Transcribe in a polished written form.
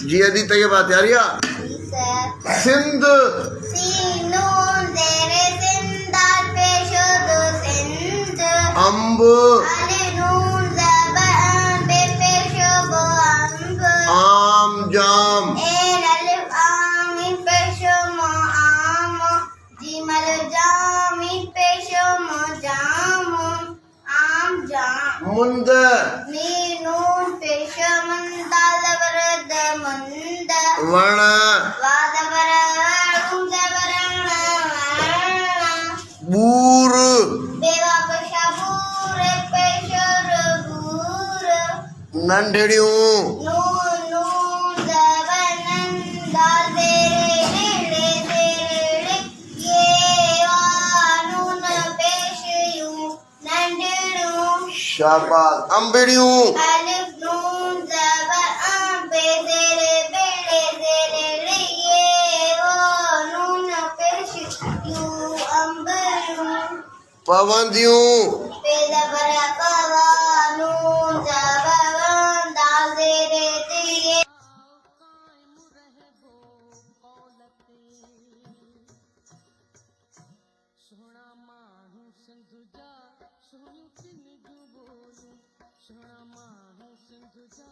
जी अदित ये बात यार या सिंध सीनून तेरे सिंदार पेशो दो सिंध अम्ब अलिनून ज़बान पे पेशो गो अम्ब आम जाम एन अलिफ आम इन पेशो मो आम जिमल जाम इन पेशो मो जाम आम जाम मुंद मीनून पेशो मंदा ज़बरद मंद वर्ण बूर नंढड़ियों शाबाश अंबड़ियों पाबंदियों सोना माहू सिंधुजा सोनू किन जो बोलू सोना माहू सिंधुजा